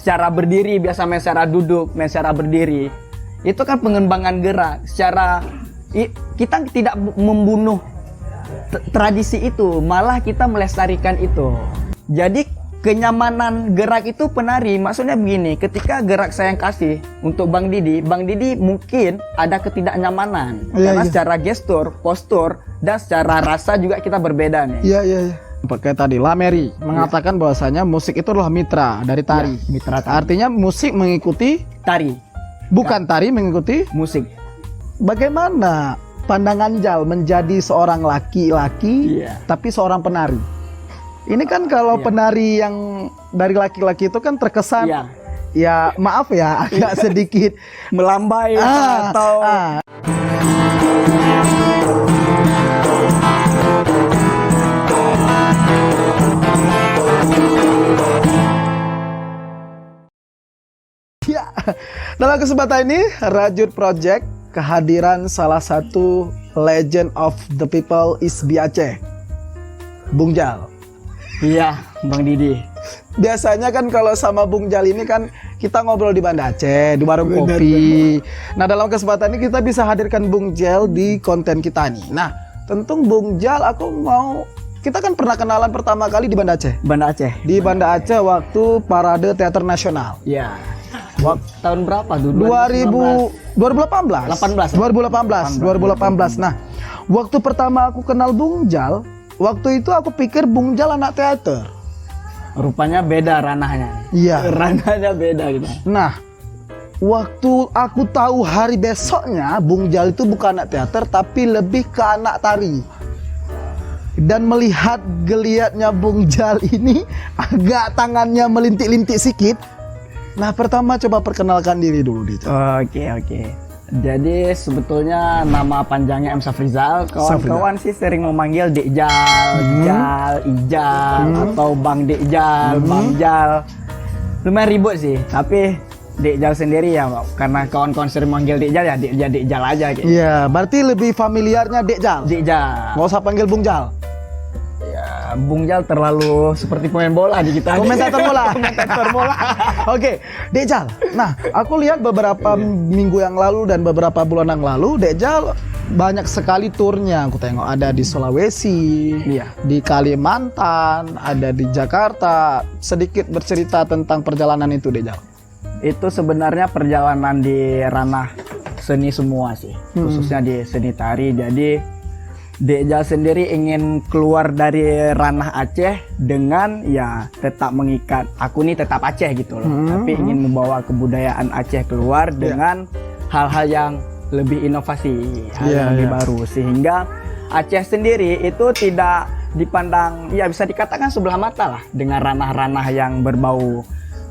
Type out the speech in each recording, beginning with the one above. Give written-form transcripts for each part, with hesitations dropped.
secara berdiri, biasa main secara duduk, main secara berdiri. Itu kan pengembangan gerak. Kita tidak membunuh tradisi itu, malah kita melestarikan itu. Jadi kenyamanan gerak itu penari, maksudnya begini, ketika gerak saya yang kasih untuk Bang Didi mungkin ada ketidaknyamanan. Karena secara gestur, postur, dan secara rasa juga kita berbeda nih. Iya. Kayak tadi Lameri mengatakan bahwasanya musik itu adalah mitra dari tari. Mitra tari. Artinya musik mengikuti Tari, bukan tari mengikuti musik. Bagaimana pandangan Jal menjadi seorang laki-laki tapi seorang penari? Ini kan kalau penari yang dari laki-laki itu kan terkesan ya maaf ya agak sedikit melambai atau ya. Dalam kesempatan ini Rajut Project kehadiran salah satu legend of the people ISBI Aceh, Bung Jal. Iya, Bang Didi. Biasanya kan kalau sama Bung Jal ini kan kita ngobrol di Banda Aceh, di warung kopi. Nah, dalam kesempatan ini kita bisa hadirkan Bung Jal di konten kita nih. Nah, tentu Bung Jal kita kan pernah kenalan pertama kali di Banda Aceh. Banda Aceh. Di Banda Aceh waktu Parade Teater Nasional. Iya. Tahun berapa dulu? 2018. Nah, waktu pertama aku kenal Bung Jal, waktu itu aku pikir Bung Jal anak teater. Rupanya beda ranahnya. Iya. Ranahnya beda gitu. Nah, waktu aku tahu hari besoknya Bung Jal itu bukan anak teater tapi lebih ke anak tari. Dan melihat geliatnya Bung Jal ini agak tangannya melintik-lintik sedikit. Nah, pertama coba perkenalkan diri dulu gitu. Oke. Jadi sebetulnya nama panjangnya M. Safrizal. Kawan-kawan sih sering memanggil Dekjal, Jal, Ijal, atau Bang Dekjal, Bang Jal. Lumayan ribut sih, tapi Dekjal sendiri ya, karena kawan-kawan sering manggil Dekjal ya Dekjal aja gitu. Iya, berarti lebih familiarnya Dekjal. Dekjal. Nggak usah panggil Bung Jal. Ya, Bung Jal terlalu seperti pemain bola di kita. Komentator bola. Oke, Dekjal. Nah, aku lihat beberapa minggu yang lalu dan beberapa bulan yang lalu, Dekjal banyak sekali turnya. Aku tengok ada di Sulawesi, di Kalimantan, ada di Jakarta. Sedikit bercerita tentang perjalanan itu, Dekjal. Itu sebenarnya perjalanan di ranah seni semua sih, khususnya di seni tari. Jadi Dekjal sendiri ingin keluar dari ranah Aceh dengan ya tetap mengikat, aku nih tetap Aceh gitu loh, tapi ingin membawa kebudayaan Aceh keluar dengan hal-hal yang lebih inovasi, hal yang lebih baru, sehingga Aceh sendiri itu tidak dipandang, ya bisa dikatakan sebelah mata lah dengan ranah-ranah yang berbau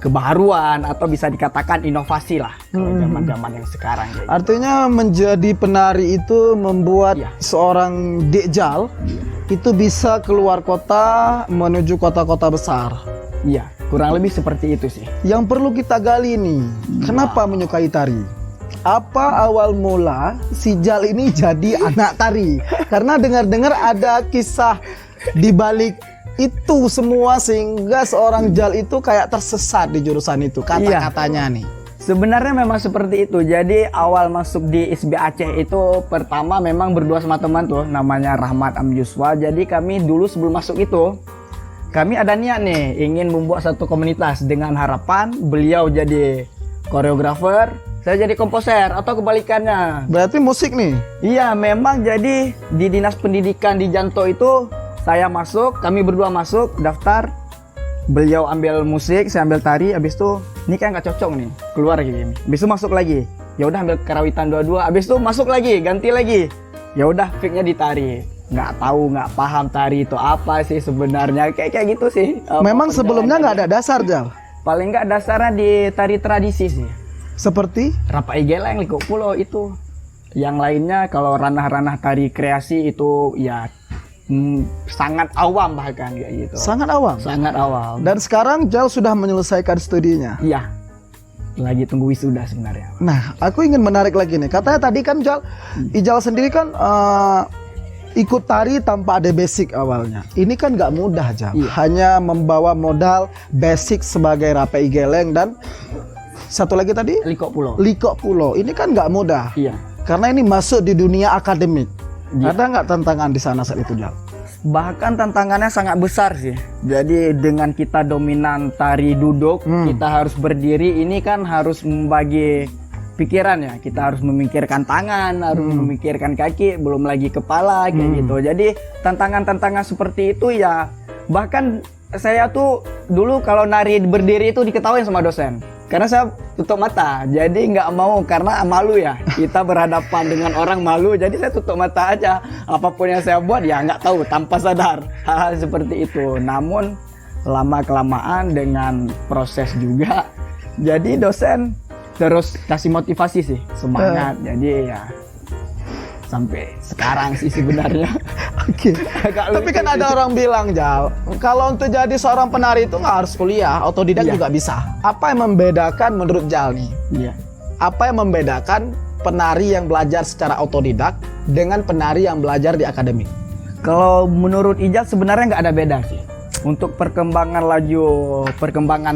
kebaruan atau bisa dikatakan inovasi lah kalau zaman-zaman yang sekarang. Artinya menjadi penari itu membuat seorang Dekjal itu bisa keluar kota menuju kota-kota besar. Iya, kurang lebih seperti itu sih. Yang perlu kita gali nih, kenapa menyukai tari? Apa awal mula si Jal ini jadi anak tari? Karena dengar-dengar ada kisah di balik itu semua sehingga seorang Jal itu kayak tersesat di jurusan itu, kata-katanya nih. Sebenarnya memang seperti itu. Jadi awal masuk di ISBI Aceh itu pertama memang berdua sama teman tuh, namanya Rahmat Am Yuswa. Jadi kami dulu sebelum masuk itu, kami ada niat nih ingin membuat satu komunitas dengan harapan beliau jadi koreografer, saya jadi komposer atau kebalikannya. Berarti musik nih? Iya, memang jadi di Dinas Pendidikan di Janto itu saya masuk, kami berdua masuk, daftar, beliau ambil musik, saya ambil tari, habis itu ini kan nggak cocok nih, keluar gini. Habis itu masuk lagi, ya udah ambil karawitan dua-dua, habis itu masuk lagi, ganti lagi, ya udah fixnya di tari. Nggak tahu, nggak paham tari itu apa sih sebenarnya, kayak gitu sih. Memang sebelumnya nggak ada dasar, Jal? Paling nggak dasarnya di tari tradisi sih. Seperti? Rapai Geleng, Liko Pulo itu. Yang lainnya kalau ranah-ranah tari kreasi itu ya sangat awam bahkan kayak gitu. Sangat awam? Sangat awam. Dan sekarang Jal sudah menyelesaikan studinya? Iya, lagi tunggu wisuda sebenarnya. Nah, aku ingin menarik lagi nih. Katanya tadi kan Jal, Ijal sendiri kan ikut tari tanpa ada basic awalnya. Ini kan nggak mudah aja. Iya. Hanya membawa modal basic sebagai rapai geleng dan satu lagi tadi Liko Pulau. Liko Pulau. Ini kan nggak mudah. Iya. Karena ini masuk di dunia akademik. Iya. Ada nggak tantangan di sana saat itu, Jal? Bahkan tantangannya sangat besar sih. Jadi dengan kita dominan tari duduk, kita harus berdiri. Ini kan harus membagi pikiran ya. Kita harus memikirkan tangan, harus memikirkan kaki, belum lagi kepala kayak gitu. Jadi tantangan-tantangan seperti itu ya. Bahkan saya tuh dulu kalau nari berdiri itu diketawain sama dosen. Karena saya tutup mata, jadi nggak mau karena malu ya. Kita berhadapan dengan orang malu, jadi saya tutup mata aja. Apapun yang saya buat ya nggak tahu, tanpa sadar hal-hal seperti itu. Namun lama-kelamaan dengan proses juga, jadi dosen terus kasih motivasi sih, semangat. Jadi ya sampai sekarang sih sebenarnya. Oke. Tapi kan ada orang bilang, Jal, kalau untuk jadi seorang penari itu nggak harus kuliah, otodidak juga bisa. Apa yang membedakan menurut Jal nih? Iya. Apa yang membedakan penari yang belajar secara otodidak dengan penari yang belajar di akademik? Kalau menurut Ijal sebenarnya nggak ada beda sih. Untuk perkembangan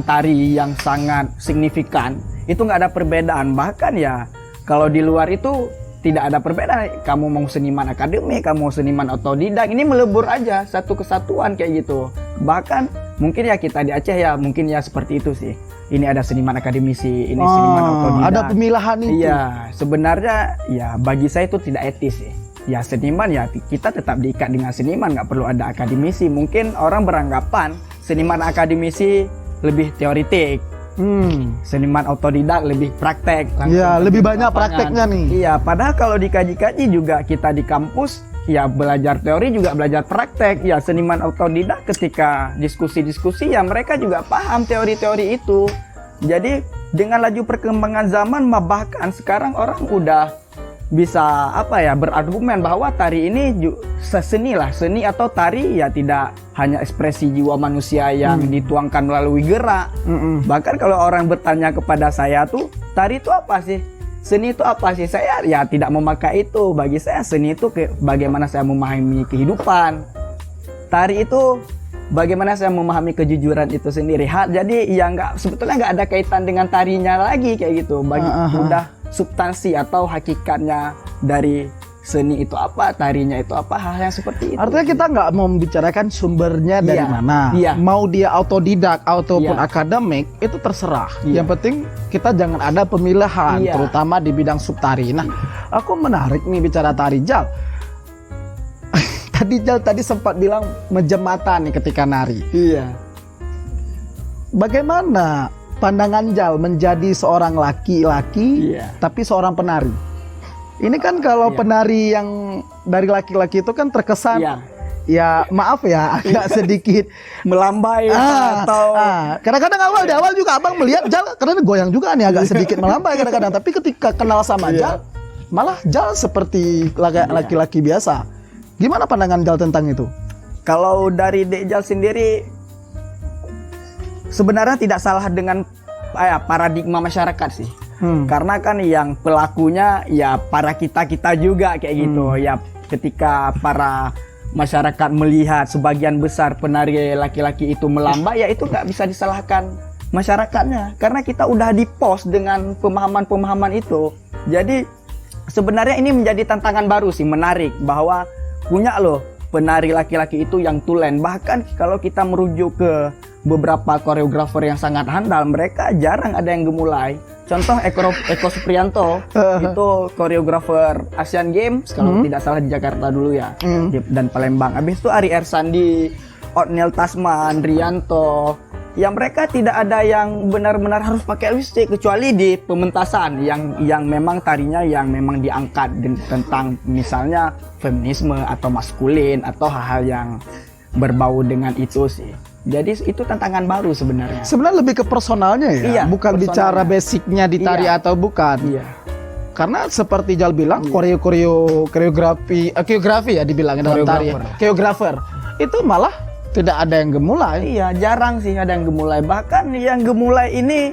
tari yang sangat signifikan, itu nggak ada perbedaan. Bahkan ya kalau di luar itu tidak ada perbedaan. Kamu mau seniman akademik, kamu mau seniman otodidak, ini melebur aja satu kesatuan kayak gitu. Bahkan mungkin ya kita di Aceh ya mungkin ya seperti itu sih. Ini ada seniman akademisi, ini seniman otodidak. Ada pemilahan itu. Iya, sebenarnya ya bagi saya itu tidak etis sih. Ya seniman ya kita tetap diikat dengan seniman, nggak perlu ada akademisi. Mungkin orang beranggapan seniman akademisi lebih teoritik. Seniman otodidak lebih praktek. Iya, lebih banyak lapangan. prakteknya nih. Iya, padahal kalau dikaji-kaji juga kita di kampus ya belajar teori juga belajar praktek. Ya seniman otodidak ketika diskusi-diskusi ya mereka juga paham teori-teori itu. Jadi dengan laju perkembangan zaman bahkan sekarang orang udah bisa berargumen bahwa tari ini seni lah, seni atau tari ya tidak hanya ekspresi jiwa manusia yang dituangkan melalui gerak. Bahkan kalau orang bertanya kepada saya tuh, tari itu apa sih? Seni itu apa sih? Saya ya tidak memakai itu. Bagi saya seni itu bagaimana saya memahami kehidupan. Tari itu bagaimana saya memahami kejujuran itu sendiri. Jadi ya sebetulnya nggak ada kaitan dengan tarinya lagi kayak gitu. Udah substansi atau hakikatnya dari seni itu apa, tarinya itu apa, hal yang seperti itu. Artinya kita nggak mau membicarakan sumbernya dari mana. Mau dia autodidak ataupun akademik itu terserah. Yang penting kita jangan ada pemilahan, terutama di bidang subtari. Nah, aku menarik nih bicara tari, Jal. Tadi sempat bilang menjem mata nih ketika nari. Iya. Bagaimana pandangan Jal menjadi seorang laki-laki tapi seorang penari? Ini kan kalau penari yang dari laki-laki itu kan terkesan ya maaf ya agak sedikit melambai atau kadang-kadang di awal juga abang melihat Jal karena goyang juga nih agak sedikit melambai kadang-kadang, tapi ketika kenal sama Jal malah Jal seperti laki-laki biasa. Gimana pandangan Jal tentang itu? Kalau dari Dek Jal sendiri sebenarnya tidak salah dengan paradigma masyarakat sih. Karena kan yang pelakunya ya para kita juga kayak gitu. Ya ketika para masyarakat melihat sebagian besar penari laki-laki itu melambai, ya itu nggak bisa disalahkan masyarakatnya. Karena kita udah di-post dengan pemahaman-pemahaman itu. Jadi sebenarnya ini menjadi tantangan baru sih, menarik bahwa punya loh penari laki-laki itu yang tulen. Bahkan kalau kita merujuk ke beberapa koreografer yang sangat handal, mereka jarang ada yang gemulai. Contoh Eko Supriyanto itu koreografer Asian Games kalau tidak salah di Jakarta dulu ya, dan Palembang. Habis itu Ari Ersandi, Otniel Tasman, Rianto. Yang mereka tidak ada yang benar-benar harus pakai lipstick kecuali di pementasan yang memang tarinya yang memang diangkat tentang misalnya feminisme atau maskulin atau hal-hal yang berbau dengan itu sih. Jadi itu tantangan baru sebenarnya. Sebenarnya lebih ke personalnya ya, bukan personalnya. Bicara basicnya di tari atau bukan. Karena seperti Jal bilang koreografi ya dibilangin dalam tari. Koreografer itu malah tidak ada yang gemulai. Iya, jarang sih ada yang gemulai. Bahkan yang gemulai ini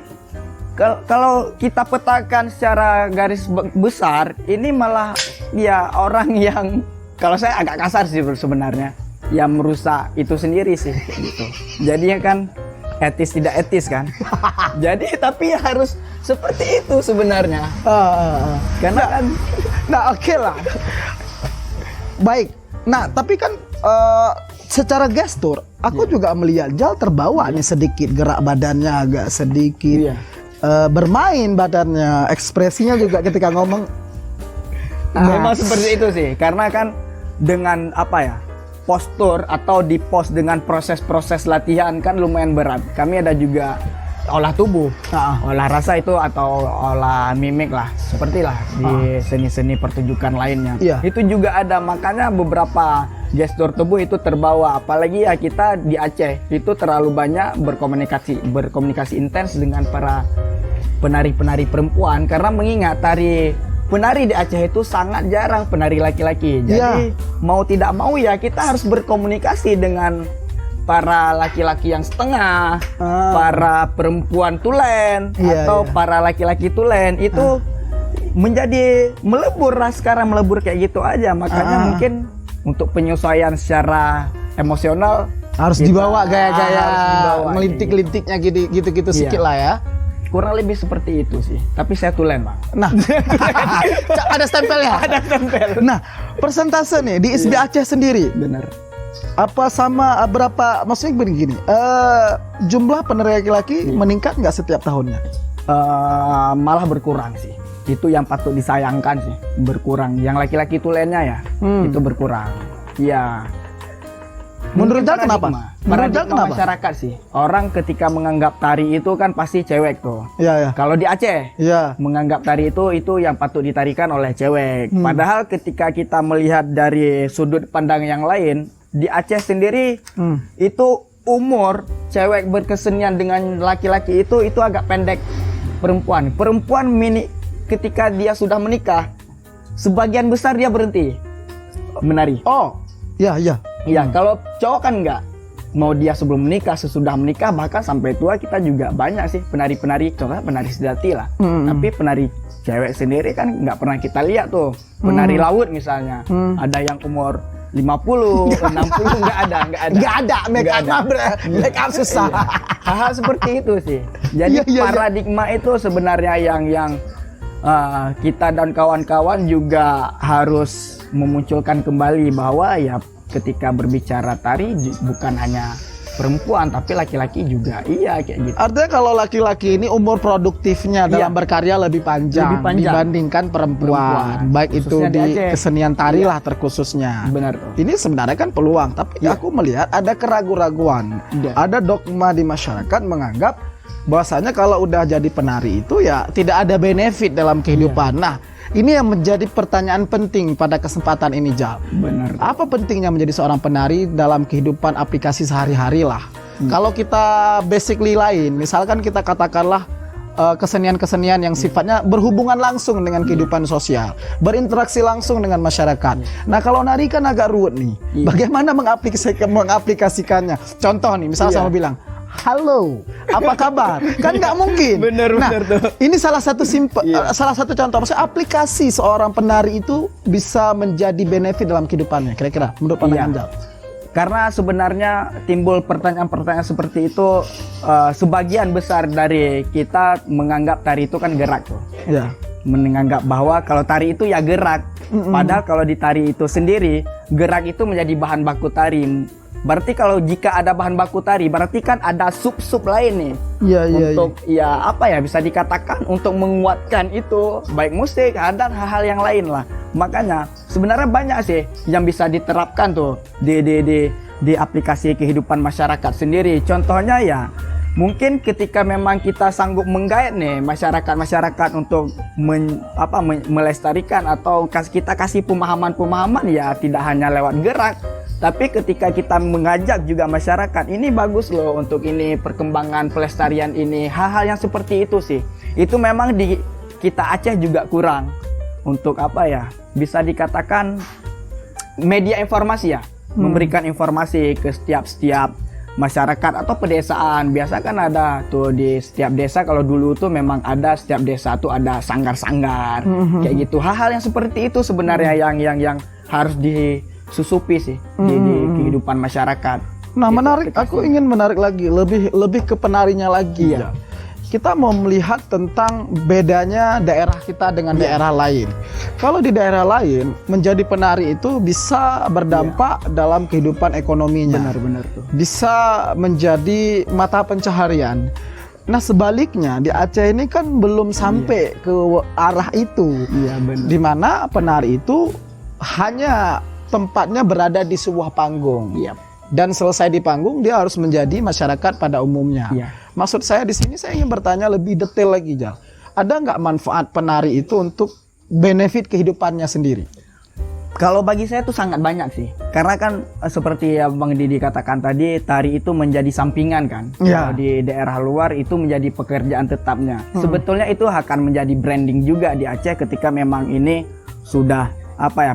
kalau kita petakan secara garis besar, ini malah ya orang yang kalau saya agak kasar sih sebenarnya, yang merusak itu sendiri sih kayak gitu. Jadinya kan etis tidak etis kan. Jadi tapi harus seperti itu sebenarnya. Karena kan Nah, oke lah. Baik. Nah, tapi kan secara gestur, aku juga melihat Jal terbawa nih sedikit, gerak badannya agak sedikit. Iya. Bermain badannya, ekspresinya juga ketika ngomong. Memang seperti itu sih, karena kan dengan apa ya, postur atau di pos dengan proses-proses latihan kan lumayan berat. Kami ada juga olah tubuh, olah rasa itu atau olah mimik lah, seperti lah di seni-seni pertunjukan lainnya. Iya. Itu juga ada, makanya beberapa gestur tubuh itu terbawa. Apalagi ya kita di Aceh itu terlalu banyak berkomunikasi intens dengan para penari-penari perempuan, karena mengingat penari di Aceh itu sangat jarang penari laki-laki. Jadi mau tidak mau ya kita harus berkomunikasi dengan para laki-laki yang setengah, para perempuan tulen, atau para laki-laki tulen. Itu menjadi melebur lah sekarang, melebur kayak gitu aja. Makanya mungkin untuk penyesuaian secara emosional harus dibawa gaya-gaya melintik-lintiknya gitu-gitu Iya. sedikit lah ya. Kurang lebih seperti itu sih. Tapi saya tulen, Bang. Nah, ada stempelnya. Ada stempel. Nah, persentase nih di ISB Aceh sendiri, Bener. apa sama berapa? Maksudnya begini, jumlah penari laki-laki meningkat nggak setiap tahunnya? Malah berkurang sih. Itu yang patut disayangkan sih, berkurang. Yang laki-laki tulennya ya, itu berkurang. Iya. Menurut Jal kenapa? Paradigma masyarakat sih. Orang ketika menganggap tari itu kan pasti cewek tuh. Iya. Kalau di Aceh, menganggap tari itu yang patut ditarikan oleh cewek. Padahal ketika kita melihat dari sudut pandang yang lain, di Aceh sendiri itu umur cewek berkesenian dengan laki-laki itu agak pendek perempuan. Perempuan ketika dia sudah menikah, sebagian besar dia berhenti menari. Oh, iya. Iya, kalau cowok kan enggak. Mau dia sebelum menikah, sesudah menikah, bahkan sampai tua kita juga banyak sih penari-penari, contohnya penari sejati lah. Tapi penari cewek sendiri kan nggak pernah kita lihat tuh. Penari laut misalnya, ada yang umur 50, 60 nggak ada. Make up susah. Iya. Hal-hal seperti itu sih. Jadi paradigma itu sebenarnya yang kita dan kawan-kawan juga harus memunculkan kembali bahwa ya ketika berbicara tari bukan hanya perempuan tapi laki-laki juga kayak gitu. Artinya kalau laki-laki ini umur produktifnya dalam berkarya lebih panjang dibandingkan perempuan. Baik itu di kesenian tari lah terkhususnya. Benar. Ini sebenarnya kan peluang, tapi aku melihat ada keraguan-raguan. Ada dogma di masyarakat menganggap bahwasanya kalau udah jadi penari itu ya tidak ada benefit dalam kehidupan. Nah, ini yang menjadi pertanyaan penting pada kesempatan ini, Jal. Benar. Apa pentingnya menjadi seorang penari dalam kehidupan aplikasi sehari-hari lah? Kalau kita basically lain, misalkan kita katakanlah kesenian-kesenian yang sifatnya berhubungan langsung dengan kehidupan sosial, berinteraksi langsung dengan masyarakat. Nah, kalau nari kan agak ruwet nih. Bagaimana mengaplikasikannya? Contoh nih, misalnya sama bilang, halo, apa kabar? Kan nggak mungkin. Bener tuh. Ini salah satu salah satu contoh. Maksudnya aplikasi seorang penari itu bisa menjadi benefit dalam kehidupannya. Kira-kira menurut pandangan Jal? Karena sebenarnya timbul pertanyaan-pertanyaan seperti itu, sebagian besar dari kita menganggap tari itu kan gerak tuh. Iya. Menganggap bahwa kalau tari itu ya gerak. Padahal kalau di tari itu sendiri, gerak itu menjadi bahan baku tari. Berarti kalau jika ada bahan baku tari, berarti kan ada sub-sub lain nih. Untuk bisa dikatakan untuk menguatkan itu, baik musik dan hal-hal yang lain lah. Makanya sebenarnya banyak sih yang bisa diterapkan tuh di aplikasi kehidupan masyarakat sendiri. Contohnya ya, mungkin ketika memang kita sanggup menggait nih masyarakat untuk melestarikan atau kita kasih pemahaman ya tidak hanya lewat gerak. Tapi ketika kita mengajak juga masyarakat, ini bagus loh untuk ini perkembangan pelestarian ini, hal-hal yang seperti itu sih. Itu memang di kita Aceh juga kurang untuk bisa dikatakan media informasi ya, memberikan informasi ke setiap masyarakat atau pedesaan. Biasa kan ada tuh di setiap desa, kalau dulu tuh memang ada setiap desa tuh ada sanggar-sanggar kayak gitu. Hal-hal yang seperti itu sebenarnya yang harus disusupi sih di kehidupan masyarakat. Nah, Gitu, menarik. kita Aku ingin menarik lagi, lebih ke penarinya lagi. Iya. Ya. Kita mau melihat tentang bedanya daerah kita dengan daerah lain. Kalau di daerah lain menjadi penari itu bisa berdampak dalam kehidupan ekonominya. benar-benar tuh. Bisa menjadi mata pencaharian. Nah, sebaliknya di Aceh ini kan belum sampai ke arah itu. Iya benar. Di mana penari itu hanya tempatnya berada di sebuah panggung. Iya. Dan selesai di panggung dia harus menjadi masyarakat pada umumnya. Iya. Maksud saya di sini saya ingin bertanya lebih detail lagi, Jal. Ada nggak manfaat penari itu untuk benefit kehidupannya sendiri? Kalau bagi saya itu sangat banyak sih. Karena kan seperti yang Bang Didi katakan tadi, tari itu menjadi sampingan kan. Iya. Kalau di daerah luar itu menjadi pekerjaan tetapnya. Sebetulnya itu akan menjadi branding juga di Aceh ketika memang ini sudah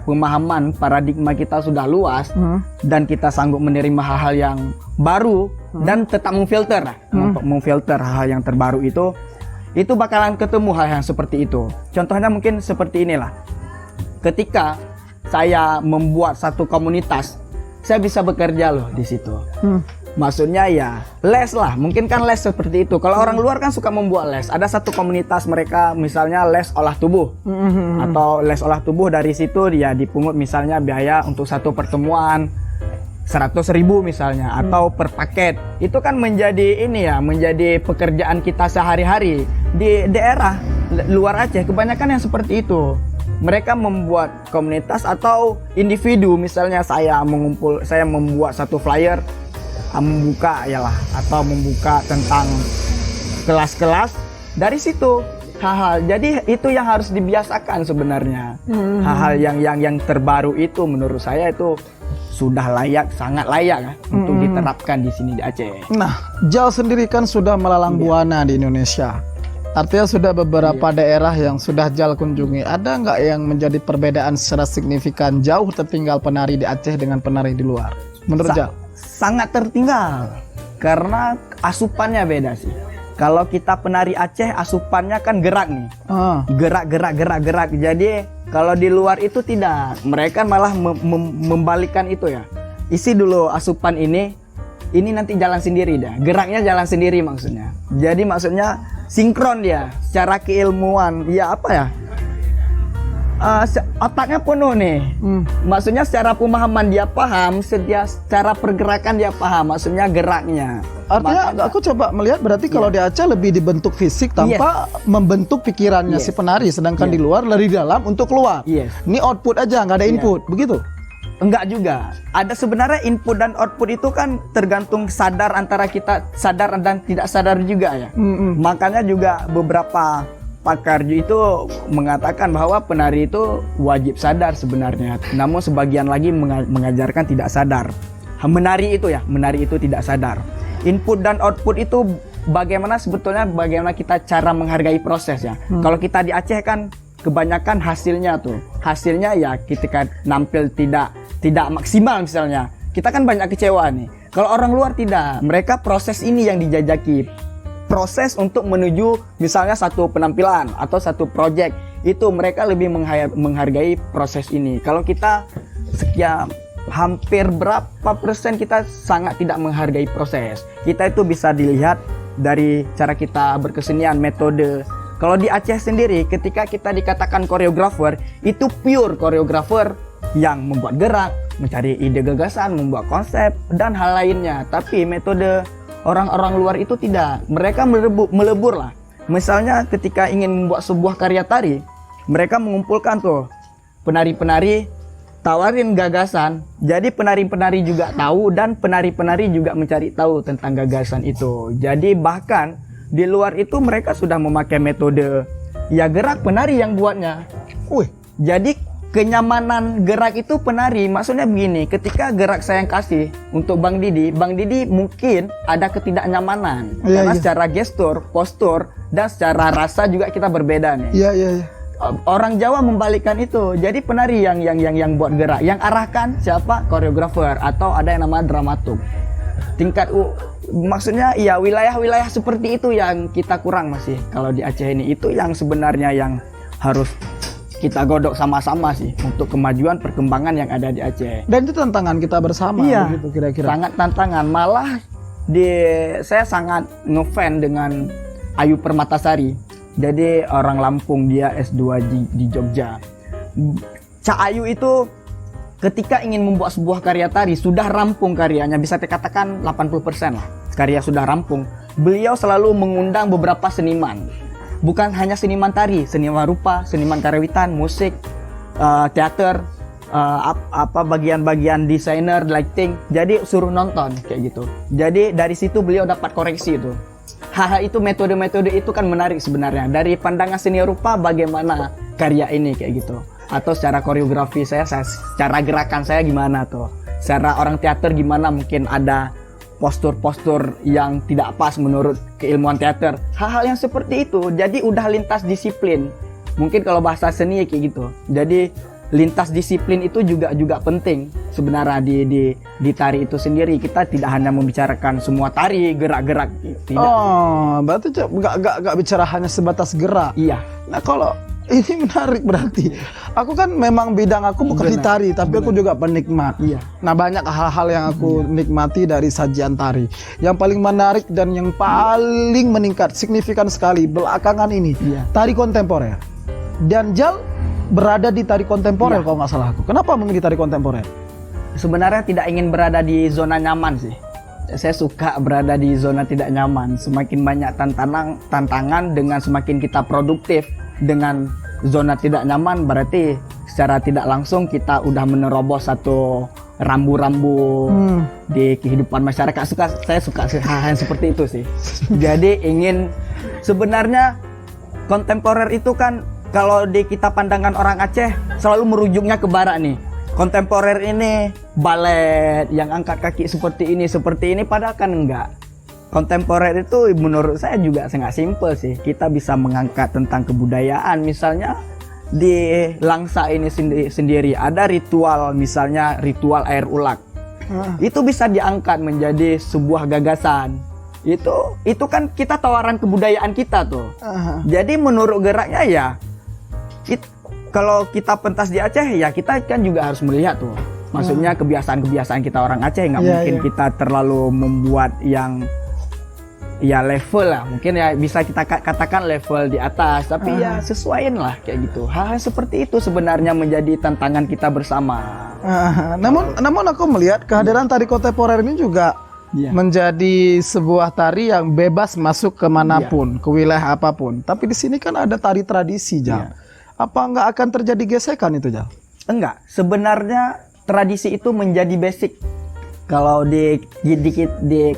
pemahaman paradigma kita sudah luas dan kita sanggup menerima hal-hal yang baru dan tetap memfilter memfilter hal-hal yang terbaru itu bakalan ketemu hal yang seperti itu. Contohnya mungkin seperti inilah. Ketika saya membuat satu komunitas, saya bisa bekerja loh di situ. Maksudnya ya les lah, mungkin kan les seperti itu. Kalau orang luar kan suka membuat les. Ada satu komunitas mereka misalnya les olah tubuh atau les olah tubuh, dari situ dia dipungut misalnya biaya untuk satu pertemuan 100.000 misalnya atau per paket. Itu kan menjadi menjadi pekerjaan kita sehari-hari di daerah luar Aceh. Kebanyakan yang seperti itu. Mereka membuat komunitas atau individu, misalnya saya membuat satu flyer membuka tentang kelas-kelas, dari situ hal-hal. Jadi itu yang harus dibiasakan sebenarnya. Hal-hal yang terbaru itu menurut saya itu sudah sangat layak untuk diterapkan di sini di Aceh. Nah, Jal sendiri kan sudah melalang buana di Indonesia. Artinya sudah beberapa daerah yang sudah Jal kunjungi. Ada nggak yang menjadi perbedaan secara signifikan jauh tertinggal penari di Aceh dengan penari di luar? Menurut Jal? Sangat tertinggal karena asupannya beda sih. Kalau kita penari Aceh asupannya kan gerak nih, gerak. Jadi kalau di luar itu tidak, mereka malah membalikkan itu ya. Isi dulu asupan ini nanti jalan sendiri dah. Geraknya jalan sendiri maksudnya. Jadi maksudnya sinkron dia secara keilmuan. Ya otaknya penuh nih. Maksudnya secara pemahaman dia paham, secara pergerakan dia paham, maksudnya geraknya. Artinya aku coba melihat berarti kalau di Aceh lebih dibentuk fisik tanpa membentuk pikirannya si penari, sedangkan di luar dari dalam untuk keluar. Ini output aja, nggak ada input, begitu? Enggak juga. Ada sebenarnya input dan output itu kan tergantung sadar, antara kita sadar dan tidak sadar juga ya. Makanya juga beberapa pakar itu mengatakan bahwa penari itu wajib sadar sebenarnya. Namun sebagian lagi mengajarkan tidak sadar. Menari itu tidak sadar. Input dan output itu bagaimana bagaimana kita cara menghargai proses ya. Kalau kita di Aceh kan kebanyakan hasilnya ya ketika nampil tidak maksimal misalnya. Kita kan banyak kecewa nih. Kalau orang luar tidak, mereka proses ini yang dijajaki. Proses untuk menuju misalnya satu penampilan atau satu project, itu mereka lebih menghargai proses ini. Kalau kita hampir berapa persen kita sangat tidak menghargai proses. Kita itu bisa dilihat dari cara kita berkesenian, metode. Kalau di Aceh sendiri ketika kita dikatakan koreografer, itu pure koreografer yang membuat gerak, mencari ide gagasan, membuat konsep dan hal lainnya. Tapi metode orang-orang luar itu tidak. Mereka melebur lah. Misalnya ketika ingin membuat sebuah karya tari, mereka mengumpulkan penari-penari, tawarin gagasan. Jadi penari-penari juga tahu dan penari-penari juga mencari tahu tentang gagasan itu. Jadi bahkan di luar itu mereka sudah memakai metode gerak penari yang buatnya. Jadi kenyamanan gerak itu penari, maksudnya begini, ketika gerak saya yang kasih untuk Bang Didi mungkin ada ketidaknyamanan karena secara gestur, postur dan secara rasa juga kita berbeda nih. Orang Jawa membalikkan itu. Jadi penari yang buat gerak, yang arahkan siapa? Koreografer atau ada yang namanya dramaturg. Maksudnya wilayah-wilayah seperti itu yang kita kurang masih kalau di Aceh ini. Itu yang sebenarnya yang harus kita godok sama-sama sih untuk kemajuan perkembangan yang ada di Aceh. Dan itu tantangan kita bersama Iya, begitu kira-kira. sangat tantangan. Malah saya sangat ngefan dengan Ayu Permatasari. Jadi orang Lampung, dia S2 di Jogja. Cak Ayu itu ketika ingin membuat sebuah karya tari sudah rampung karyanya, bisa dikatakan 80% lah karya sudah rampung. Beliau selalu mengundang beberapa seniman. Bukan hanya seniman tari, seniman rupa, seniman karawitan, musik, teater, bagian-bagian desainer, lighting. Jadi suruh nonton kayak gitu. Jadi dari situ beliau dapat koreksi itu. Hal itu, metode-metode itu kan menarik sebenarnya. Dari pandangan seni rupa bagaimana karya ini kayak gitu. Atau secara koreografi saya secara gerakan saya gimana tuh. Secara orang teater gimana, mungkin ada postur-postur yang tidak pas menurut keilmuan teater. Hal-hal yang seperti itu. Jadi udah lintas disiplin. Mungkin kalau bahasa seni kayak gitu. Jadi lintas disiplin itu juga penting sebenarnya di tari itu sendiri. Kita tidak hanya membicarakan semua tari, gerak-gerak, tidak. Oh, berarti nggak bicara hanya sebatas gerak. Iya. Nah, kalau ini menarik berarti. Aku kan memang bidang aku bukan di Benar. tari, tapi aku juga penikmat. Iya. Nah, banyak hal-hal yang aku nikmati dari sajian tari. Yang paling menarik dan yang paling meningkat signifikan sekali belakangan ini, Iya. tari kontemporer. Dan Jal berada di tari kontemporer Iya. kalau nggak salah aku. Kenapa memilih tari kontemporer? Sebenarnya tidak ingin berada di zona nyaman sih. Saya suka berada di zona tidak nyaman. Semakin banyak tantangan dengan semakin kita produktif. Dengan zona tidak nyaman berarti secara tidak langsung kita udah menerobos satu rambu-rambu di kehidupan masyarakat. Saya suka hal-hal seperti itu sih. Jadi ingin, sebenarnya kontemporer itu kan kalau di kita pandangan orang Aceh selalu merujuknya ke barat nih. Kontemporer ini balet yang angkat kaki seperti ini, padahal kan enggak. Kontemporer itu menurut saya juga sangat simpel sih. Kita bisa mengangkat tentang kebudayaan. Misalnya di Langsa ini sendiri ada ritual, misalnya ritual air ulak. Itu bisa diangkat menjadi sebuah gagasan. Itu kan kita tawaran kebudayaan kita tuh. Jadi menurut geraknya ya, kalau kita pentas di Aceh ya kita kan juga harus melihat tuh. Maksudnya kebiasaan-kebiasaan kita orang Aceh, nggak mungkin kita terlalu membuat yang ya level lah, mungkin ya bisa kita katakan level di atas, tapi ya sesuaiin lah kayak gitu. Hal seperti itu sebenarnya menjadi tantangan kita bersama. Namun aku melihat kehadiran tari kontemporer ini juga menjadi sebuah tari yang bebas masuk kemanapun, ke wilayah apapun. Tapi di sini kan ada tari tradisi, Jal. Apa nggak akan terjadi gesekan itu, Jal? Enggak, sebenarnya tradisi itu menjadi basic. Kalau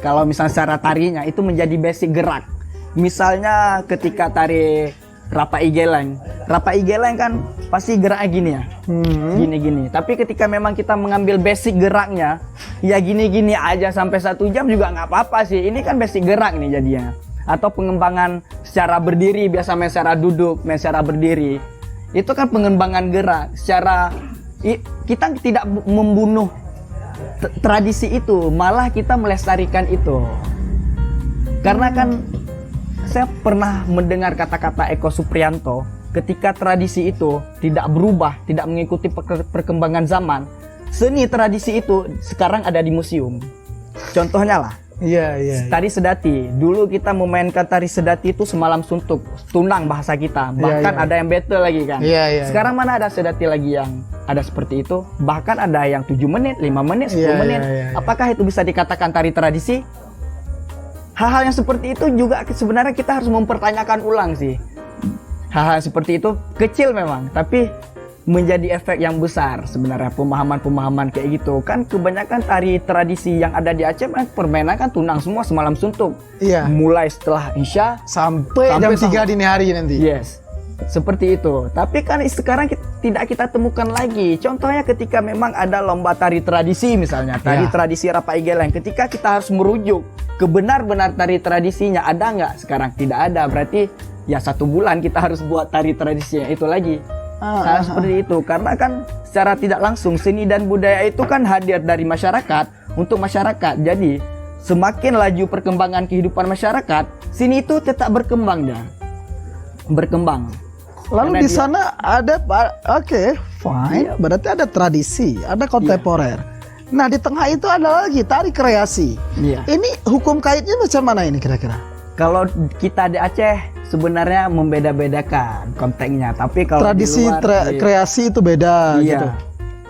kalau misalnya secara tarinya itu menjadi basic gerak. Misalnya ketika tari Rapa Igeleng kan pasti geraknya gini ya, gini. Tapi ketika memang kita mengambil basic geraknya, ya gini aja sampai 1 jam juga nggak apa-apa sih. Ini kan basic gerak nih jadinya. Atau pengembangan secara berdiri, biasa main secara duduk, main secara berdiri. Itu kan pengembangan gerak. Kita tidak membunuh tradisi itu, malah kita melestarikan itu. Karena kan saya pernah mendengar kata-kata Eko Supriyanto, ketika tradisi itu tidak berubah, tidak mengikuti perkembangan zaman, seni tradisi itu sekarang ada di museum. Contohnya lah, tari sedati. Dulu kita memainkan tari sedati itu semalam suntuk, tunang bahasa kita. Bahkan ada yang battle lagi kan. Sekarang mana ada sedati lagi yang ada seperti itu? Bahkan ada yang 7 menit, 5 menit, 10 menit. Apakah itu bisa dikatakan tari tradisi? Hal-hal yang seperti itu juga sebenarnya kita harus mempertanyakan ulang sih. Hal-hal seperti itu kecil memang, tapi menjadi efek yang besar sebenarnya pemahaman-pemahaman kayak gitu. Kan kebanyakan tari tradisi yang ada di Aceh permainan kan tunang semua semalam suntuk. Mulai setelah Isya sampai jam 3 dini hari nanti. Seperti itu. Tapi kan sekarang tidak kita temukan lagi. Contohnya ketika memang ada lomba tari tradisi misalnya, tari tradisi Rapa Igeleng. Ketika kita harus merujuk ke benar-benar tari tradisinya, ada nggak? Sekarang tidak ada. Berarti ya 1 bulan kita harus buat tari tradisinya itu lagi. Seperti itu. Karena kan secara tidak langsung seni dan budaya itu kan hadir dari masyarakat untuk masyarakat. Jadi semakin laju perkembangan kehidupan masyarakat, seni itu tetap berkembang. Lalu Karena di dia- sana ada, oke, fine. Iya. Berarti ada tradisi, ada kontemporer. Nah di tengah itu ada lagi tari kreasi. Iya. Ini hukum kaitnya macam mana ini kira-kira? Kalau kita di Aceh sebenarnya membeda-bedakan konteksnya, tapi kalau Tradisi di luar, kreasi itu beda iya. gitu.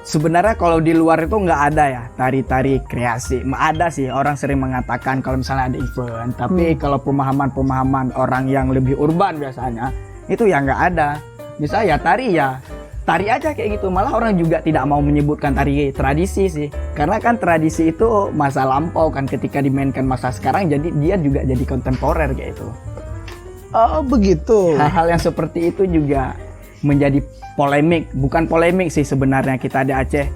Sebenarnya kalau di luar itu nggak ada ya tari-tari kreasi. Ada sih, orang sering mengatakan kalau misalnya ada event, tapi kalau pemahaman-pemahaman orang yang lebih urban biasanya itu ya nggak ada. Misalnya ya tari aja kayak gitu. Malah orang juga tidak mau menyebutkan tari tradisi sih, karena kan tradisi itu masa lampau kan, ketika dimainkan masa sekarang jadi dia juga jadi kontemporer kayak itu. Oh begitu. Hal-hal yang seperti itu juga menjadi polemik. Bukan polemik sih sebenarnya, kita di Aceh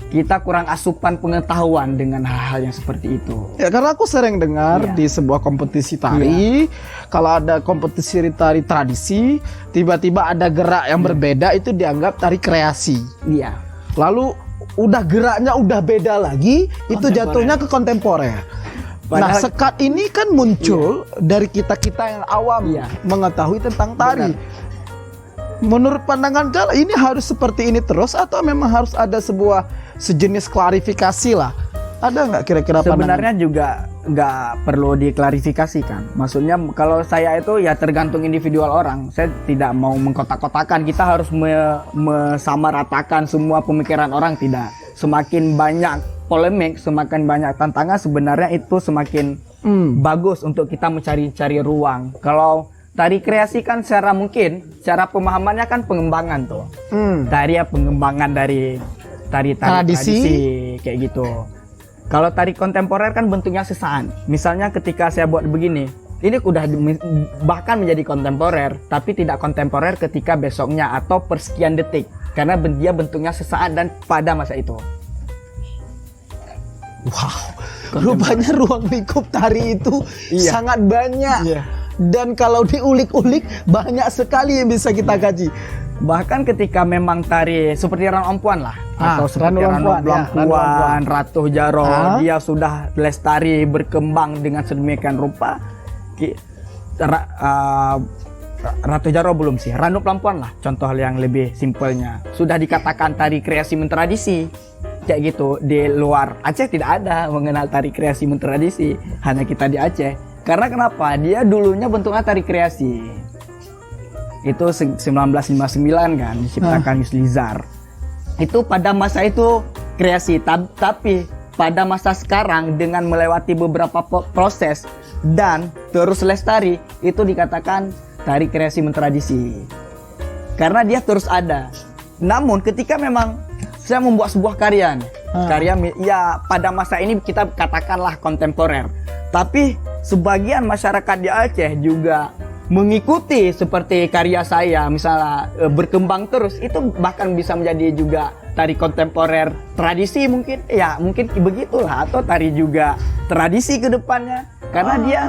kita kurang asupan pengetahuan dengan hal-hal yang seperti itu. Ya karena aku sering dengar Iya. di sebuah kompetisi tari, kalau ada kompetisi tari tradisi, tiba-tiba ada gerak yang berbeda itu dianggap tari kreasi. Iya. Lalu udah geraknya udah beda lagi, itu Kontemporer. jatuhnya ke kontemporer. Nah, Padahal- sekat ini kan muncul dari kita-kita yang awam Iya. mengetahui tentang tari. Benar. Menurut pandangan Jal, ini harus seperti ini terus atau memang harus ada sebuah sejenis klarifikasi lah? Ada nggak kira-kira pandangan? Sebenarnya juga nggak perlu diklarifikasikan. Maksudnya kalau saya itu ya tergantung individual orang. Saya tidak mau mengkotak-kotakan. Kita harus mesamaratakan semua pemikiran orang, tidak. Semakin banyak polemik, semakin banyak tantangan, sebenarnya itu semakin bagus untuk kita mencari-cari ruang. Kalau tari kreasi kan secara cara pemahamannya kan pengembangan tuh. Tari ya pengembangan dari tari Tradisi. tradisi kayak gitu. Kalau tari kontemporer kan bentuknya sesaat. Misalnya ketika saya buat begini, ini udah bahkan menjadi kontemporer, tapi tidak kontemporer ketika besoknya atau persekian detik, karena dia bentuknya sesaat dan pada masa itu. Wow, rupanya ruang lingkup tari itu Iya. sangat banyak. Iya. Dan kalau diulik-ulik banyak sekali yang bisa kita kaji. Bahkan ketika memang tari seperti Ranu Ampuan lah, atau seperti Ranu Ranu Ampuan, ya, Ranu Lampuan, Ratu Jaro, Ah. dia sudah lestari berkembang dengan sedemikian rupa. Ratu Jaro belum sih, Ranu Lampuan lah contoh yang lebih simpelnya. Sudah dikatakan tari kreasi mentradisi. Kayak gitu, di luar Aceh tidak ada mengenal tari kreasi mentradisi, hanya kita di Aceh. Karena kenapa? Dia dulunya bentuknya tari kreasi. Itu 1959 kan diciptakan Yuslizar. Itu pada masa itu kreasi, tapi pada masa sekarang dengan melewati beberapa proses dan terus lestari, itu dikatakan tari kreasi mentradisi. Karena dia terus ada. Namun ketika memang saya membuat sebuah karya nih, karya ya pada masa ini kita katakanlah kontemporer, tapi sebagian masyarakat di Aceh juga mengikuti seperti karya saya, misalnya berkembang terus, itu bahkan bisa menjadi juga tari kontemporer tradisi mungkin, ya mungkin begitulah, atau tari juga tradisi ke depannya, karena dia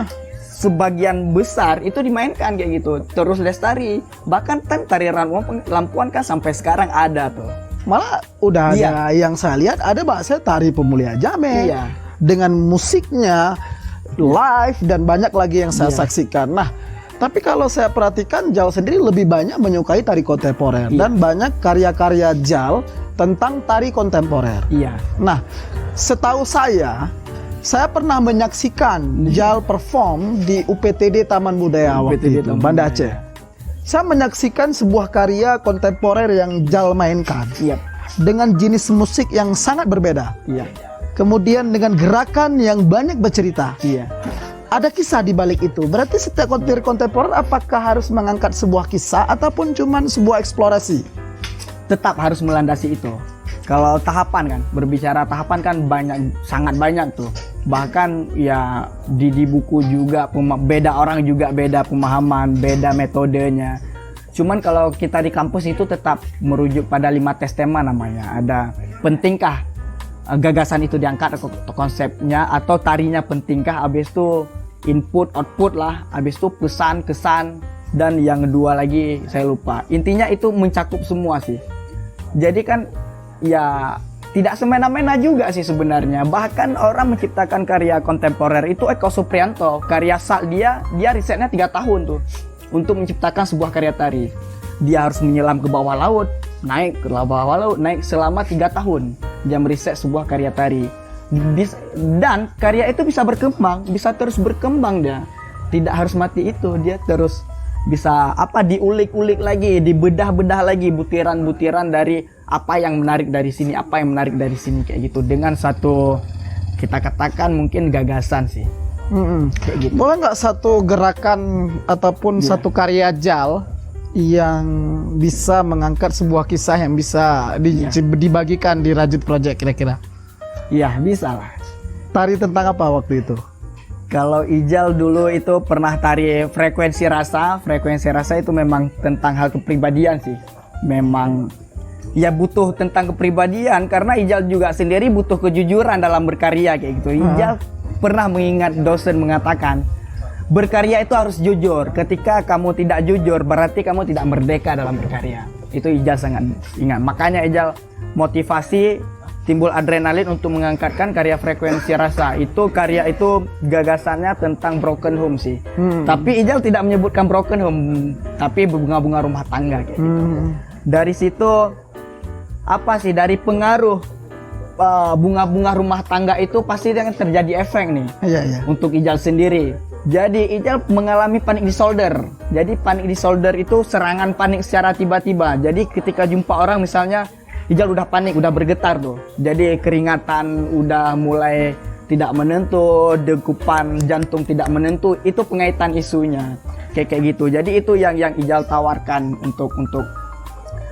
sebagian besar itu dimainkan kayak gitu, terus lestari. Bahkan kan tari Ranu Lampuan kan sampai sekarang ada tuh. Malah udah ada yang saya lihat ada bahasa tari Pemulia Jameh Iya. dengan musiknya live dan banyak lagi yang saya saksikan. Nah, tapi kalau saya perhatikan Jal sendiri lebih banyak menyukai tari kontemporer dan banyak karya-karya Jal tentang tari kontemporer. Iya. Nah, setahu saya pernah menyaksikan Jal perform di UPTD Taman Budaya waktu UPTD itu, Taman Banda Budaya. Aceh. Saya menyaksikan sebuah karya kontemporer yang Jal mainkan Iya. dengan jenis musik yang sangat berbeda. Iya. Kemudian dengan gerakan yang banyak bercerita. Iya. Ada kisah di balik itu. Berarti setiap tari kontemporer apakah harus mengangkat sebuah kisah ataupun cuman sebuah eksplorasi? Tetap harus melandasi itu. Kalau tahapan kan, berbicara tahapan kan sangat banyak tuh. Bahkan ya di buku juga beda orang juga beda pemahaman, beda metodenya. Cuman kalau kita di kampus itu tetap merujuk pada 5 tes tema namanya. Ada pentingkah gagasan itu diangkat konsepnya, atau tarinya pentingkah, habis itu input output lah, habis itu pesan kesan, dan yang kedua lagi saya lupa. Intinya itu mencakup semua sih. Jadi kan ya tidak semena-mena juga sih sebenarnya. Bahkan orang menciptakan karya kontemporer itu Eko Suprianto, karya dia risetnya 3 tahun tuh untuk menciptakan sebuah karya tari. dia harus menyelam ke bawah laut, naik ke bawah laut, naik selama 3 tahun dia meriset sebuah karya tari. Dan karya itu bisa berkembang, bisa terus berkembang dia. Tidak harus mati itu, dia terus bisa diulik-ulik lagi, dibedah-bedah lagi butiran-butiran dari apa yang menarik dari sini, apa yang menarik dari sini kayak gitu, dengan satu kita katakan mungkin gagasan sih. Kayak gitu. Boleh nggak satu gerakan ataupun satu karya Jal yang bisa mengangkat sebuah kisah yang bisa dibagikan di Rajut Project kira-kira? Iya, bisa lah. Tari tentang apa waktu itu? Kalau Ijal dulu itu pernah tari frekuensi rasa. Frekuensi rasa itu memang tentang hal kepribadian sih. Memang ya butuh tentang kepribadian, karena Ijal juga sendiri butuh kejujuran dalam berkarya kayak gitu. Ijal pernah mengingat dosen mengatakan, berkarya itu harus jujur. Ketika kamu tidak jujur, berarti kamu tidak merdeka dalam berkarya. Itu Ijal sangat ingat. Makanya Ijal motivasi, timbul adrenalin untuk mengangkatkan karya frekuensi rasa. Itu karya itu gagasannya tentang broken home sih. Tapi Ijal tidak menyebutkan broken home, tapi bunga-bunga rumah tangga kayak gitu. Dari situ dari pengaruh bunga-bunga rumah tangga itu pasti yang terjadi efek nih. Untuk Ijal sendiri. Jadi Ijal mengalami panic disorder. Jadi panic disorder itu serangan panik secara tiba-tiba. Jadi ketika jumpa orang misalnya, Ijal udah panik, udah bergetar tuh. Jadi keringatan udah mulai tidak menentu, degupan jantung tidak menentu. Itu pengaitan isunya. Kayak gitu. Jadi itu yang Ijal tawarkan untuk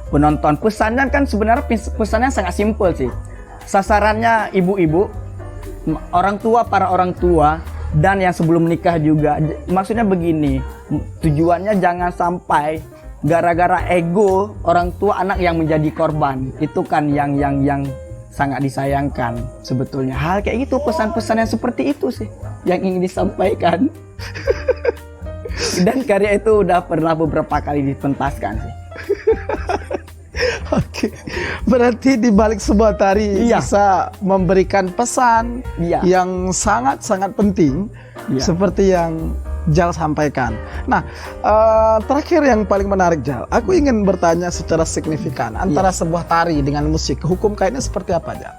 penonton. Pesannya kan sebenarnya pesannya sangat simpel sih. Sasarannya ibu-ibu, para orang tua, dan yang sebelum menikah juga. Maksudnya begini, tujuannya jangan sampai gara-gara ego orang tua anak yang menjadi korban. Itu kan yang sangat disayangkan sebetulnya. Hal kayak gitu, pesan-pesan yang seperti itu sih yang ingin disampaikan. Dan karya itu udah pernah beberapa kali dipentaskan sih. Oke, berarti di balik sebuah tari bisa memberikan pesan yang sangat-sangat penting, seperti yang Jal sampaikan. Nah, terakhir yang paling menarik Jal, aku ingin bertanya secara signifikan antara sebuah tari dengan musik, hukum kaitnya seperti apa Jal?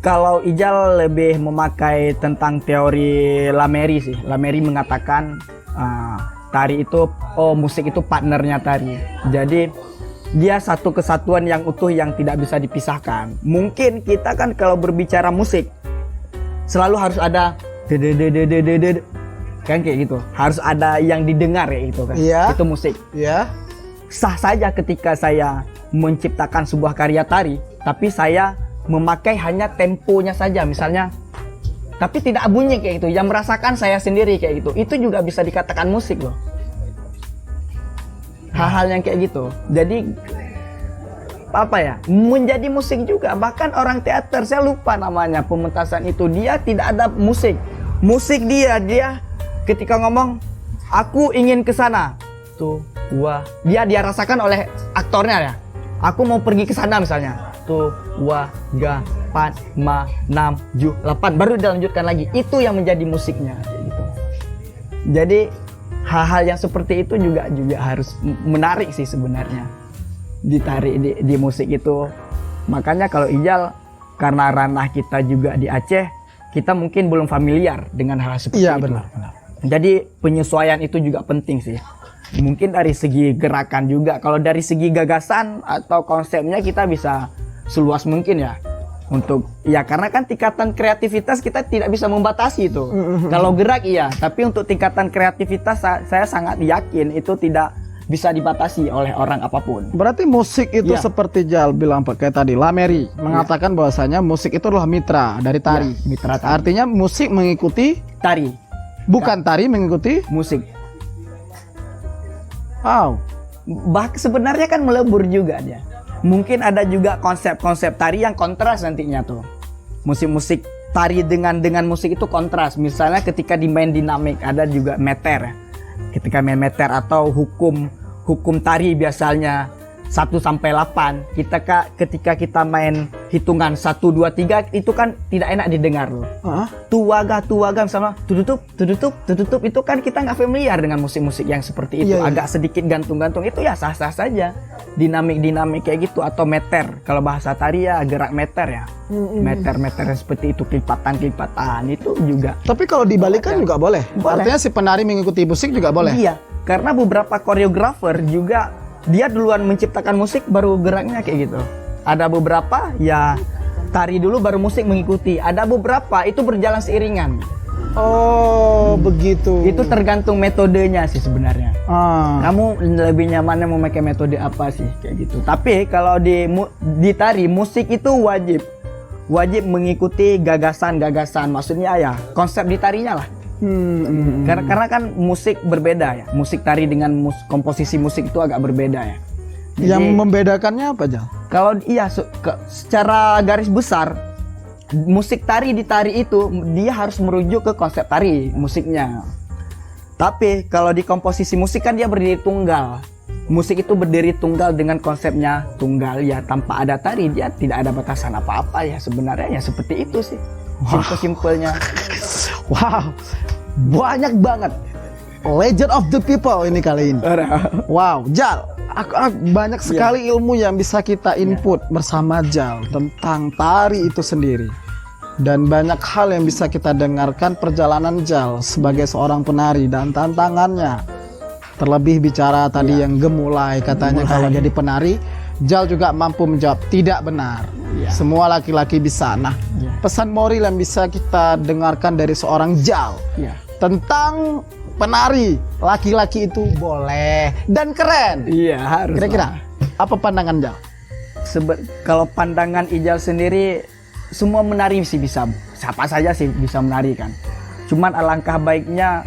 Kalau Ijal lebih memakai tentang teori Lamery sih. Lamery mengatakan tari itu, musik itu partnernya tari. Jadi dia satu kesatuan yang utuh yang tidak bisa dipisahkan. Mungkin kita kan kalau berbicara musik selalu harus ada kan kayak gitu. Harus ada yang didengar kayak gitu kan. Itu musik. Sah saja ketika saya menciptakan sebuah karya tari, tapi saya memakai hanya temponya saja misalnya. Tapi tidak bunyi kayak gitu. Yang merasakan saya sendiri kayak gitu. Itu juga bisa dikatakan musik loh. Hal-hal yang kayak gitu. Jadi menjadi musik juga. Bahkan orang teater, saya lupa namanya, pementasan itu dia tidak ada musik. Musik dia ketika ngomong aku ingin ke sana. Dia rasakan oleh aktornya ya. Aku mau pergi ke sana misalnya. 1, 2, 3, 4, 5, 6, 7, 8 baru dilanjutkan lagi. Itu yang menjadi musiknya gitu. Jadi hal-hal yang seperti itu juga harus menarik sih sebenarnya ditarik di musik itu. Makanya kalau Ijal, karena ranah kita juga di Aceh, kita mungkin belum familiar dengan hal seperti itu. Benar. Jadi penyesuaian itu juga penting sih. Mungkin dari segi gerakan juga. Kalau dari segi gagasan atau konsepnya kita bisa seluas mungkin ya. Karena kan tingkatan kreativitas kita tidak bisa membatasi itu. Kalau gerak tapi untuk tingkatan kreativitas saya sangat yakin itu tidak bisa dibatasi oleh orang apapun. Berarti musik itu seperti Jal bilang kayak tadi, Lamery mengatakan bahwasanya musik itu adalah mitra dari tari. Mitra tari. Artinya musik mengikuti tari. Bukan tari mengikuti musik. Sebenarnya kan melebur juga dia. Mungkin ada juga konsep-konsep tari yang kontras nantinya tuh. Musik-musik tari dengan musik itu kontras. Misalnya ketika dimain dinamik ada juga meter. Ketika main meter atau hukum tari biasanya 1 sampai 8. Ketika kita main hitungan 1 2 3 itu kan tidak enak didengar loh. Tuaga sama tutup itu kan kita nggak familiar dengan musik-musik yang seperti itu. Iya, iya. Agak sedikit gantung-gantung itu ya sah-sah saja. Dinamik kayak gitu atau meter. Kalau bahasa tari ya gerak meter ya. Meter seperti itu, kelipatan itu juga. Tapi kalau dibalikan juga boleh. Boleh. Artinya si penari mengikuti musik juga boleh. Iya, karena beberapa koreografer juga dia duluan menciptakan musik baru geraknya kayak gitu. Ada beberapa ya tari dulu baru musik mengikuti. Ada beberapa itu berjalan seiringan. Oh, begitu. Itu tergantung metodenya sih sebenarnya. Kamu lebih nyamannya memakai metode apa sih kayak gitu. Tapi kalau di tari musik itu wajib mengikuti gagasan. Maksudnya ya konsep di tarinya lah. Karena kan musik berbeda ya. Musik tari dengan komposisi musik itu agak berbeda ya. Jadi, yang membedakannya apa, Jal? kalau iya secara garis besar musik tari di tari itu dia harus merujuk ke konsep tari musiknya. Tapi kalau di komposisi musik kan dia berdiri tunggal. Musik itu berdiri tunggal dengan konsepnya tunggal ya, tanpa ada tari dia tidak ada batasan apa-apa ya sebenarnya ya seperti itu sih. Simpel-simpelnya. Wow, banyak banget legend of the people ini kali ini. Wow, Jal, banyak sekali ilmu yang bisa kita input bersama Jal tentang tari itu sendiri. Dan banyak hal yang bisa kita dengarkan perjalanan Jal sebagai seorang penari dan tantangannya. Terlebih bicara tadi yang gemulai, katanya kalau jadi penari, Jal juga mampu menjawab tidak benar. Semua laki-laki bisa. Nah, pesan moral yang bisa kita dengarkan dari seorang Jal tentang penari, laki-laki itu boleh dan keren. Iya, harus. Kira-kira apa pandangan Jal? Kalau pandangan Ijal sendiri, semua menari sih bisa, siapa saja sih bisa menari kan. Cuman alangkah baiknya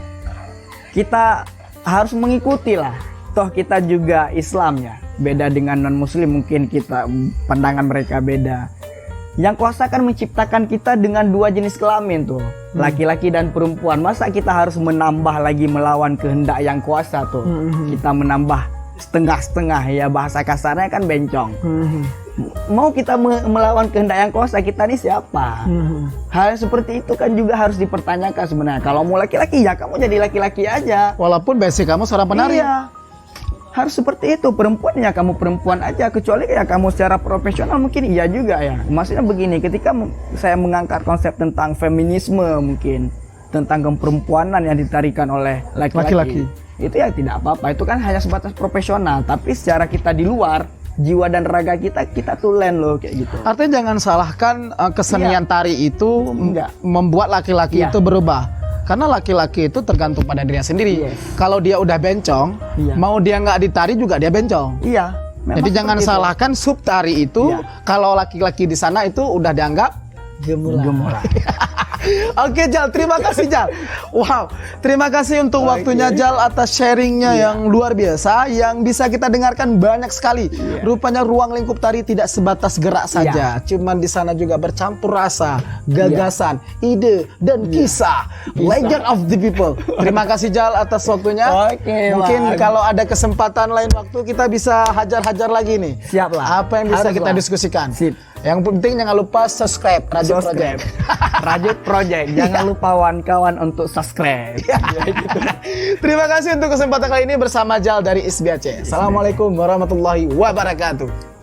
kita harus mengikuti lah. Toh kita juga Islam ya. Beda dengan non-muslim, mungkin kita pandangan mereka beda. Yang kuasa kan menciptakan kita dengan 2 jenis kelamin tuh, laki-laki dan perempuan. Masa kita harus menambah lagi melawan kehendak yang kuasa tuh? Kita menambah setengah-setengah ya, bahasa kasarnya kan bencong. Mau kita melawan kehendak yang kuasa, kita nih siapa? Hal seperti itu kan juga harus dipertanyakan sebenarnya. Kalau mau laki-laki ya kamu jadi laki-laki aja. Walaupun basic kamu seorang penari. Iya. Harus seperti itu. Perempuan ya kamu perempuan aja, kecuali ya kamu secara profesional mungkin iya juga ya. Maksudnya begini, ketika saya mengangkat konsep tentang feminisme, mungkin tentang keperempuanan yang ditarikan oleh laki-laki, itu ya tidak apa-apa. Itu kan hanya sebatas profesional. Tapi secara kita di luar, jiwa dan raga kita tulen loh kayak gitu. Artinya jangan salahkan kesenian tari itu membuat laki-laki itu berubah. Karena laki-laki itu tergantung pada dirinya sendiri. Kalau dia udah bencong, mau dia nggak ditari juga dia bencong. Iya. Jadi jangan salahkan sub tari itu. Kalau laki-laki di sana itu udah dianggap gemulai. Oke Jal, terima kasih Jal. Wow, terima kasih untuk waktunya Jal atas sharingnya yang luar biasa, yang bisa kita dengarkan banyak sekali. Rupanya ruang lingkup tari tidak sebatas gerak saja, cuman di sana juga bercampur rasa, gagasan, ide dan kisah. Legend of the people. Terima kasih Jal atas waktunya. Mungkin kalau ada kesempatan lain waktu kita bisa hajar-hajar lagi nih. Siap lah. Apa yang bisa kita diskusikan? Sip. Yang penting jangan lupa subscribe Rajut Project. Rajut Project. Jangan lupa kawan-kawan untuk subscribe. Terima kasih untuk kesempatan kali ini bersama Jal dari ISBAC. Assalamualaikum warahmatullahi wabarakatuh.